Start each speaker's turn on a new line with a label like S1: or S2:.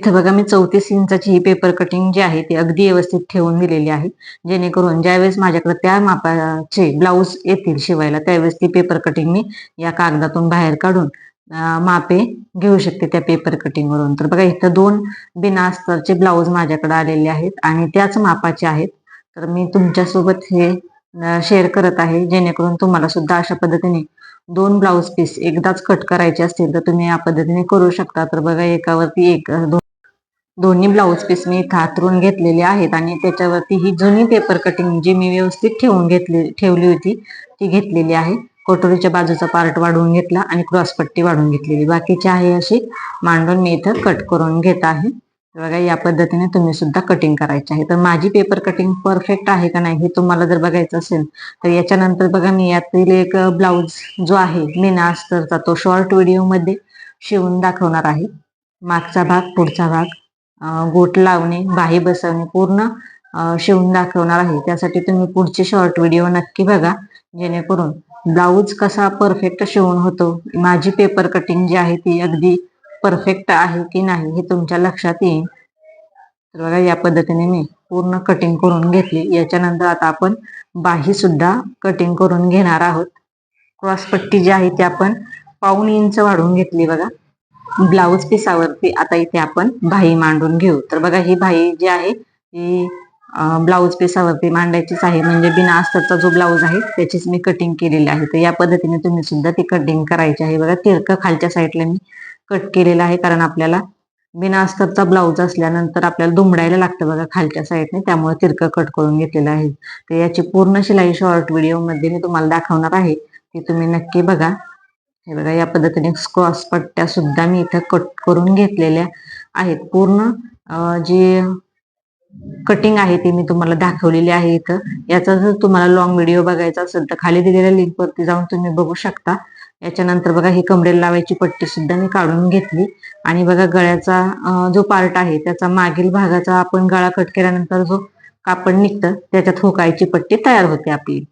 S1: इथं बघा मी 34 इंचाची ही paper cutting जी आहे ती अगदी व्यवस्थित ठेवून दिलेली आहे, जेणेकरून ज्यावेळेस माझ्याकडे त्या मापाचे ब्लाऊज येतील शिवायला त्यावेळेस ती पेपर कटिंग मी या कागदातून बाहेर काढून मापे घेऊ शकते त्या पेपर कटिंग वरून. तर बघा इथं 2 बिना अस्तरचे ब्लाऊज माझ्याकडे आलेले आहेत आणि त्याच मापाचे आहेत. तर मी तुमच्यासोबत हे शेअर करत आहे, जेणेकरून तुम्हाला सुद्धा अशा पद्धतीने 2 ब्लाऊज पीस एकदाच कट करायचे असतील तर तुम्ही या पद्धतीने करू शकता. तर बघा एकावरती एक दोन्ही ब्लाऊज पीस मी इथं हातरून घेतलेले आहेत आणि त्याच्यावरती ही जुनी पेपर कटिंग जी मी व्यवस्थित ठेवली होती ती घेतलेली आहे. कटोरीच्या बाजूचा पार्ट वाढवून घेतला आणि क्रॉसपट्टी वाढवून घेतलेली, बाकीची आहे अशी मांडून मी इथं कट करून घेत आहे. बघा या पद्धतीने तुम्ही सुद्धा कटिंग करायची आहे. तर माझी पेपर कटिंग परफेक्ट आहे का नाही हे तुम्हाला जर बघायचं असेल तर याच्यानंतर बघा मी यातील एक ब्लाऊज जो आहे बिना अस्तरचा तो शॉर्ट व्हिडिओ मध्ये शिवून दाखवणार आहे. मागचा भाग, पुढचा भाग, गोट लावणे, बाही बसवणे पूर्ण शिवून दाखवणार आहे. त्यासाठी तुम्ही पुढचे शॉर्ट व्हिडिओ नक्की बघा, जेणेकरून ब्लाऊज कसा परफेक्ट शिवून होतो, माझी पेपर कटिंग जी आहे ती अगदी परफेक्ट आहे की नाही हे तुमच्या लक्षात येईल. तर बघा या पद्धतीने मी पूर्ण कटिंग करून घेतली. याच्यानंतर आता आपण बाही सुद्धा कटिंग करून घेणार आहोत. क्रॉसपट्टी जी आहे ती आपण 1.5 इंच वाढवून घेतली. बघा ब्लाऊज पिसावरती आता इथे आपण बाही मांडून घेऊ. तर बघा ही बाही जी आहे ती ब्लाऊज पिसावरती मांडायचीच आहे, म्हणजे बिना अस्तरचा जो ब्लाऊज आहे त्याचीच मी कटिंग केलेली आहे. तर या पद्धतीने तुम्ही सुद्धा ती कटिंग करायची आहे. बघा तिरकं खालच्या साईडला मी कट केलेलं आहे, कारण आपल्याला बिना अस्तरचा ब्लाऊज असल्यानंतर आपल्याला दुमडायला लागतं बघा खालच्या साईडने, त्यामुळे तिरकं कट करून घेतलेलं आहे. तर याची पूर्ण शिलाई शॉर्ट व्हिडिओ मध्ये मी तुम्हाला दाखवणार आहे, ती तुम्ही नक्की बघा. हे बघा या पद्धतीने क्रॉस पट्ट्या सुद्धा मी इथं कट करून घेतलेल्या आहेत. पूर्ण जी कटिंग आहे ती मी तुम्हाला दाखवलेली आहे इथं. याचा जर तुम्हाला लॉंग व्हिडिओ बघायचा असेल तर खाली दिलेल्या लिंक वरती जाऊन तुम्ही बघू शकता. याच्यानंतर बघा ही कमरेला लावायची पट्टी सुद्धा मी काढून घेतली आणि बघा गळ्याचा जो पार्ट आहे त्याचा मागील भागाचा आपण गळा कट केल्यानंतर जो कापड निघतं त्याच्यात हुकायची पट्टी तयार होते आपली.